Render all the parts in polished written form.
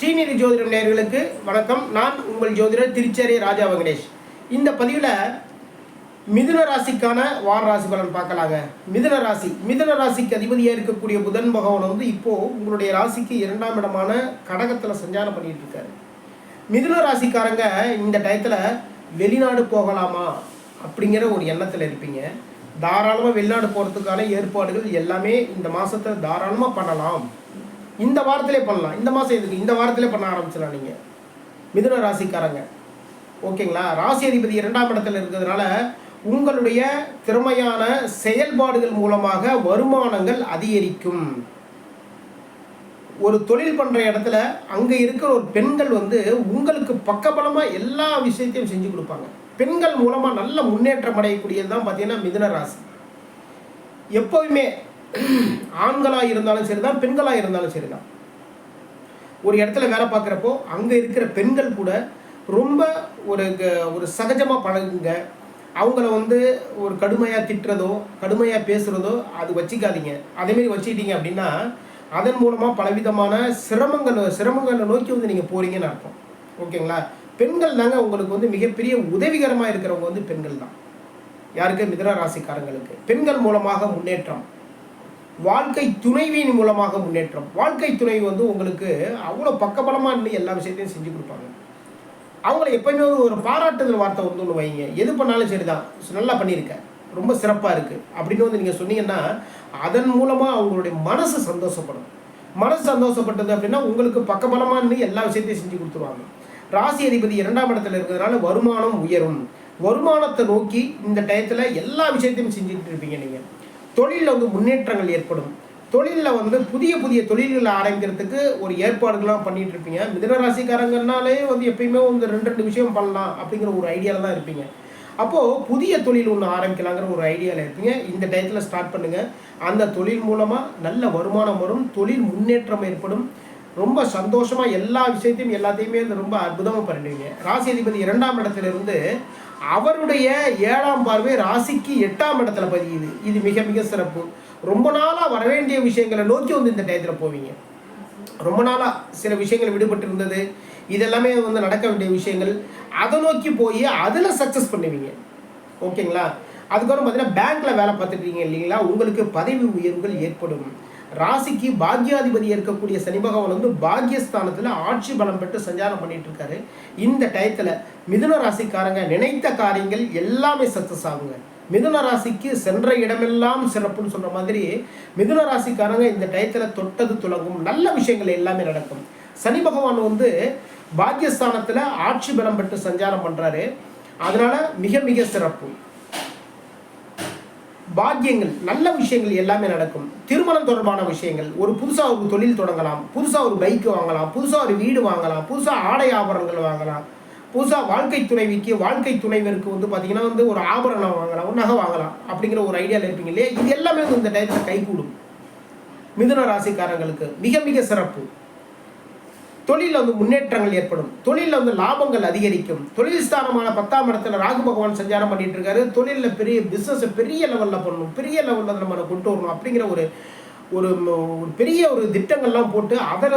ஸ்ரீநிதி ஜோதிடம் நேயர்களுக்கு வணக்கம். நான் உங்கள் ஜோதிடர் திருச்சேரி ராஜா வெங்கடேஷ். இந்த பதிவில் மிதுன ராசிக்கான வார ராசி பலன் பார்க்கலாங்க. மிதுன ராசிக்கு அதிபதியாக இருக்கக்கூடிய புதன் பகவான் வந்து இப்போது உங்களுடைய ராசிக்கு 2ஆம் இடமான கடகத்தில் சஞ்சாரம் பண்ணிட்டு இருக்காரு. மிதுன ராசிக்காரங்க இந்த டயத்தில் வெளிநாடு போகலாமா அப்படிங்கிற ஒரு எண்ணத்தில் இருப்பீங்க. தாராளமாக வெளிநாடு போகிறதுக்கான ஏற்பாடுகள் எல்லாமே இந்த மாதத்தை தாராளமாக பண்ணலாம். இந்த வாரத்திலே பண்ணலாம். இந்த மாதம் எதுக்கு, இந்த வாரத்திலே பண்ண ஆரம்பிச்சிடலாம் நீங்கள் மிதுன ராசிக்காரங்க. ஓகேங்களா? ராசி அதிபதி 2ஆம் இடத்துல இருக்கிறதுனால உங்களுடைய திறமையான செயல்பாடுகள் மூலமாக வருமானங்கள் அதிகரிக்கும். ஒரு தொழில் பண்ணுற இடத்துல அங்கே இருக்கிற ஒரு பெண்கள் வந்து உங்களுக்கு பக்கபலமாக எல்லா விஷயத்தையும் செஞ்சு கொடுப்பாங்க. பெண்கள் மூலமாக நல்ல முன்னேற்றம் அடையக்கூடியது தான் பார்த்தீங்கன்னா மிதுன ராசி. எப்போவுமே ஆண்களாக இருந்தாலும் சரிதான், பெண்களாக இருந்தாலும் சரிதான், ஒரு இடத்துல வேலை பார்க்குறப்போ அங்கே இருக்கிற பெண்கள் கூட ரொம்ப ஒரு சகஜமாக பழகுங்க. அவங்கள வந்து ஒரு கடுமையாக திட்டுறதோ கடுமையாக பேசுகிறதோ அது வச்சுக்காதீங்க. அதேமாரி வச்சுக்கிட்டீங்க அப்படின்னா அதன் மூலமாக பலவிதமான சிரமங்களை நோக்கி வந்து நீங்கள் போகிறீங்கன்னு அர்த்தம். ஓகேங்களா? பெண்கள் தாங்க உங்களுக்கு வந்து மிகப்பெரிய உதவிகரமாக இருக்கிறவங்க வந்து பெண்கள் தான். யாருக்கு? மிதுன ராசிக்காரங்களுக்கு. பெண்கள் மூலமாக முன்னேற்றம், வாழ்க்கை துணைவியின் மூலமாக முன்னேற்றம். வாழ்க்கை துணைவி வந்து உங்களுக்கு அவ்வளோ பக்கபலமாக இருந்து எல்லா விஷயத்தையும் செஞ்சு கொடுப்பாங்க. அவங்கள எப்போயுமே ஒரு பாராட்டுதல் வார்த்தை வந்து ஒன்று வைங்க. எது பண்ணாலும் சரிதான், நல்லா பண்ணியிருக்க, ரொம்ப சிறப்பாக இருக்குது அப்படின்னு வந்து நீங்கள் சொன்னீங்கன்னா அதன் மூலமாக அவங்களுடைய மனசு சந்தோஷப்படும். மனசு சந்தோஷப்பட்டது அப்படின்னா உங்களுக்கு பக்கபலமாக இருந்து எல்லா விஷயத்தையும் செஞ்சு கொடுத்துருவாங்க. ராசி அதிபதி 2ஆம் இடத்துல இருக்கிறதுனால வருமானம் உயரும். வருமானத்தை நோக்கி இந்த டயத்தில் எல்லா விஷயத்தையும் செஞ்சுக்கிட்டு இருப்பீங்க. நீங்கள் தொழிலில் வந்து முன்னேற்றங்கள் ஏற்படும். தொழிலில் வந்து புதிய தொழில்களை ஆரம்பிக்கிறதுக்கு ஒரு ஏற்பாடுகள்லாம் பண்ணிகிட்டு இருப்பீங்க. மிதுன ராசிக்காரங்கனாலே வந்து எப்பயுமே வந்து 2 விஷயம் பண்ணலாம் அப்படிங்கிற ஒரு ஐடியாவில் தான் இருப்பீங்க. அப்போது புதிய தொழில் ஒன்று ஆரம்பிக்கலாங்கிற ஒரு ஐடியாவில் இருப்பீங்க. இந்த டயத்தில் ஸ்டார்ட் பண்ணுங்கள். அந்த தொழில் மூலமாக நல்ல வருமானம் வரும், தொழில் முன்னேற்றம் ஏற்படும். ரொம்ப சந்தோஷமாக எல்லா விஷயத்தையும் எல்லாத்தையுமே ரொம்ப அற்புதமாக பண்ணிடுவீங்க. ராசி அதிபதி 2ஆம் இடத்திலிருந்து அவருடைய 7ஆம் பார்வை ராசிக்கு 8ஆம் இடத்துல பதியுது. இது மிக மிக சிறப்பு. ரொம்ப நாளாக வரவேண்டிய விஷயங்களை நோக்கி வந்து இந்த டயத்தில் போவீங்க. ரொம்ப நாளாக சில விஷயங்கள் விடுபட்டு இருந்தது, இதெல்லாமே வந்து நடக்க வேண்டிய விஷயங்கள், அதை நோக்கி போய் அதில் சக்ஸஸ் பண்ணுவீங்க. ஓகேங்களா? அதுக்கப்புறம் பார்த்தீங்கன்னா பேங்க்கில் வேலை பார்த்துட்டீங்க இல்லைங்களா, உங்களுக்கு பதவி உயர்வுகள் ஏற்படும். ராசிக்கு பாக்யாதிபதி இருக்கக்கூடிய சனி பகவான் வந்து பாக்யஸ்தானத்தில் ஆட்சி பலம் பெற்று சஞ்சாரம் பண்ணிட்டு இருக்காரு. இந்த டயத்தில் மிதுன ராசிக்காரங்க நினைத்த காரியங்கள் எல்லாமே சக்ஸஸ் ஆகுங்க. மிதுன ராசிக்கு சென்ற இடமெல்லாம் சிறப்புன்னு சொல்கிற மாதிரி மிதுன ராசிக்காரங்க இந்த டயத்தில் தொட்டது துலங்கும், நல்ல விஷயங்கள் எல்லாமே நடக்கும். சனி பகவான் வந்து பாக்யஸ்தானத்தில் ஆட்சி பலம் பெற்று சஞ்சாரம் பண்ணுறாரு. அதனால மிக மிக சிறப்பு. பாக்கியங்கள், நல்ல விஷயங்கள் எல்லாமே நடக்கும். திருமணம் தொடர்பான விஷயங்கள், ஒரு புதுசாக ஒரு தொழில் தொடங்கலாம், புதுசாக ஒரு பைக்கு வாங்கலாம், புதுசாக ஒரு வீடு வாங்கலாம், புதுசாக ஆடை ஆபரணங்கள் வாங்கலாம், புதுசாக வாழ்க்கை துணைவருக்கு வந்து பார்த்தீங்கன்னா வந்து ஒரு ஆபரணம் வாங்கலாம், ஒரு நகை வாங்கலாம் அப்படிங்கிற ஒரு ஐடியாவில் இருப்பீங்க இல்லையா. இது எல்லாமே வந்து இந்த டயத்தில் கைகூடும். மிதுன ராசிக்காரங்களுக்கு மிக மிக சிறப்பு. தொழிலில் வந்து முன்னேற்றங்கள் ஏற்படும். தொழிலில் வந்து லாபங்கள் அதிகரிக்கும். தொழில் ஸ்தானமான 10ஆம் இடத்துல ராகு பகவான் சஞ்சாரம் பண்ணிட்டு இருக்காரு. தொழிலில் பெரிய பிஸ்னஸை பெரிய லெவலில் பண்ணணும், பெரிய லெவலில் நம்ம கொண்டு வரணும் அப்படிங்கிற ஒரு பெரிய ஒரு திட்டங்கள்லாம் போட்டு அதை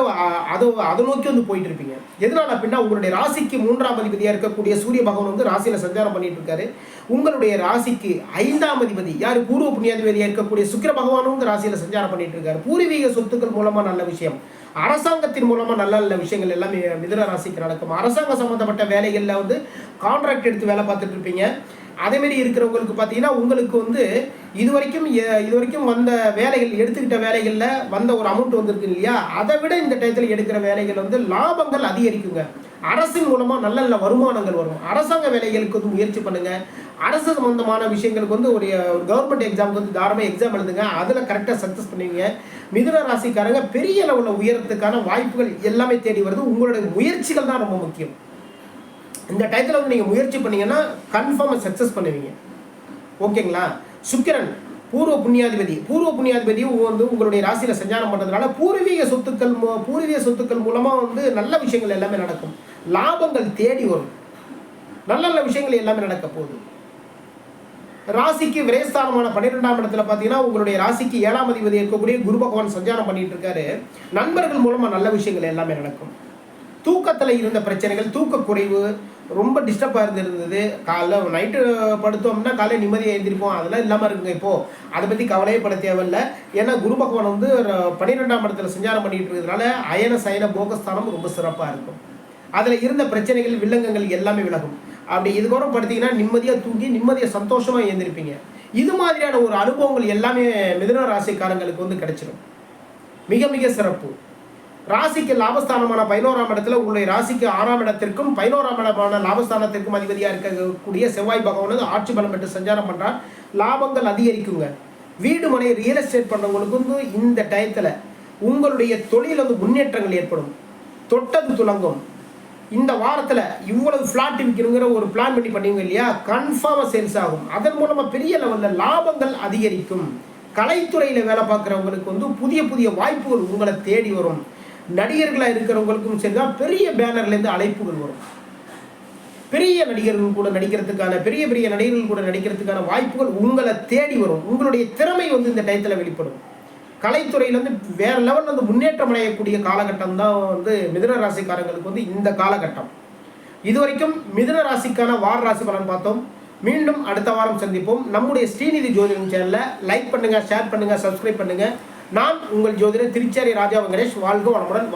நோக்கி வந்து போயிட்டு இருப்பீங்க. எதனால் அப்படின்னா உங்களுடைய ராசிக்கு 3ஆம் அதிபதியாக இருக்கக்கூடிய சூரிய பகவான் வந்து ராசியில் சஞ்சாரம் பண்ணிட்டு இருக்காரு. உங்களுடைய ராசிக்கு 5ஆம் அதிபதி யார்? பூர்வ புண்ணியாதிபதியாக இருக்கக்கூடிய சுக்கிர பகவானும் வந்து ராசியில் சஞ்சாரம் பண்ணிட்டு இருக்காரு. பூர்வீக சொத்துக்கள் மூலமாக நல்ல விஷயம், அரசாங்கத்தின் மூலமாக நல்ல நல்ல விஷயங்கள் எல்லாமே மிதுன ராசிக்கு நடக்கும். அரசாங்க சம்மந்தப்பட்ட வேலைகளில் வந்து கான்ட்ராக்ட் எடுத்து வேலை பார்த்துட்டு இருப்பீங்க. அதேமாரி இருக்கிறவங்களுக்கு பார்த்தீங்கன்னா உங்களுக்கு வந்து இது வரைக்கும் வந்த வேலைகள், எடுத்துக்கிட்ட வேலைகளில் வந்த ஒரு அமௌண்ட் வந்துருக்கு இல்லையா, அதை விட இந்த டயத்தில் எடுக்கிற வேலைகள் வந்து லாபங்கள் அதிகரிக்குங்க. அரசின் மூலமாக நல்ல நல்ல வருமானங்கள் வரும். அரசாங்க வேலைகளுக்கு வந்து முயற்சி பண்ணுங்கள். அரசு சம்பந்தமான விஷயங்களுக்கு வந்து ஒரு கவர்மெண்ட் எக்ஸாமுக்கு வந்து தாராளமாக எக்ஸாம் எழுதுங்க. அதில் கரெக்டாக சக்ஸஸ் பண்ணுவீங்க. மிதுன ராசிக்காரங்க பெரிய லெவலில் உயரத்துக்கான வாய்ப்புகள் எல்லாமே தேடி வருது. உங்களுடைய முயற்சிகள் தான் ரொம்ப முக்கியம். இந்த டயத்தில் வந்து நீங்கள் முயற்சி பண்ணீங்கன்னா கன்ஃபார்மாக சக்ஸஸ் பண்ணுவீங்க. ஓகேங்களா? சுக்கிரன் பூர்வ புண்ணியாதிபதியும் வந்து உங்களுடைய ராசியில் சஞ்சாரம் பண்ணுறதுனால பூர்வீக சொத்துக்கள் மூலமாக வந்து நல்ல விஷயங்கள் எல்லாமே நடக்கும். லாபங்கள் தேடி வரும். நல்ல நல்ல விஷயங்கள் எல்லாமே நடக்க போகுது. ராசிக்கு விரயஸ்தானமான 12ஆம் இடத்துல பார்த்தீங்கன்னா உங்களுடைய ராசிக்கு 7ஆம் அதிபதி இருக்கக்கூடிய குரு பகவான் சஞ்சாரம் பண்ணிட்டு இருக்காரு. நண்பர்கள் மூலமாக நல்ல விஷயங்கள் எல்லாமே நடக்கும். தூக்கத்தில் இருந்த பிரச்சனைகள், தூக்க குறைவு, ரொம்ப டிஸ்டர்பாக இருந்தது. காலைல நைட்டு படுத்தோம்னா காலையில் நிம்மதியாக எழுந்திருப்போம், அதெல்லாம் இல்லாமல் இருக்குங்க இப்போது. அதை பற்றி கவலையே பட தேவையில்லை. ஏன்னா குரு பகவான் வந்து 12ஆம் இடத்துல சஞ்சாரம் பண்ணிட்டு இருக்கிறதுனால அயன சயன போகஸ்தானம் ரொம்ப சிறப்பாக இருக்கும். அதில் இருந்த பிரச்சனைகள், வில்லங்கங்கள் எல்லாமே விலகும். அப்படி இதுக்கப்புறம் படுத்திங்கன்னா நிம்மதியாக தூங்கி நிம்மதியாக சந்தோஷமாக எழுந்திருப்பீங்க. இது மாதிரியான ஒரு அனுபவங்கள் எல்லாமே மிதுன ராசிக்காரங்களுக்கு வந்து கிடைச்சிடும். மிக மிக சிறப்பு. ராசிக்கு லாபஸ்தானமான 11ஆம் இடத்துல உங்களுடைய ராசிக்கு 6ஆம் இடத்திற்கும் 11ஆம் இடமான லாபஸ்தானத்திற்கும் அதிபதியாக இருக்கக்கூடிய செவ்வாய் பகவான் ஆட்சி பலம் பெற்று சஞ்சாரம் பண்ணுறார். லாபங்கள் அதிகரிக்குங்க. வீடு மனை ரியல் எஸ்டேட் பண்ணுறவங்களுக்கு வந்து இந்த டயத்தில் உங்களுடைய தொழில் வந்து முன்னேற்றங்கள் ஏற்படும். தொட்டது துலங்கும். இந்த வாரத்தில் இவ்வளவு ஃப்ளாட் விற்கணுங்கிற ஒரு பிளான் பண்ணுவீங்க இல்லையா, கன்ஃபார்மாக சேல்ஸ் ஆகும். அதன் மூலமாக பெரிய லெவலில் லாபங்கள் அதிகரிக்கும். கலைத்துறையில் வேலை பார்க்குறவங்களுக்கு வந்து புதிய புதிய வாய்ப்புகள் உங்களை தேடி வரும். நடிகர்களாக இருக்கிறவங்களுக்கும் சரிதான், பெரிய பேனர்லேருந்து அழைப்புகள் வரும். பெரிய நடிகர்கள் கூட நடிக்கிறதுக்கான, பெரிய பெரிய நடிகர்கள் கூட நடிக்கிறதுக்கான வாய்ப்புகள் உங்களை தேடி வரும். உங்களுடைய திறமை வந்து இந்த டயத்தில் வெளிப்படும். கலைத்துறையில் வந்து வேற லெவலில் வந்து முன்னேற்றம் அடையக்கூடிய காலகட்டம் தான் வந்து மிதுன ராசிக்காரங்களுக்கு வந்து இந்த காலகட்டம். இதுவரைக்கும் மிதுன ராசிக்கான வார ராசி பலன் பார்த்தோம். மீண்டும் அடுத்த வாரம் சந்திப்போம். நம்முடைய ஸ்ரீநிதி ஜோதிடம் சேனலை லைக் பண்ணுங்கள், ஷேர் பண்ணுங்கள், சப்ஸ்கிரைப் பண்ணுங்கள். நான் உங்கள் ஜோதிடர் திருச்சேரி ராஜா வெங்கடேஷ். வாழ்க வளமுடன்.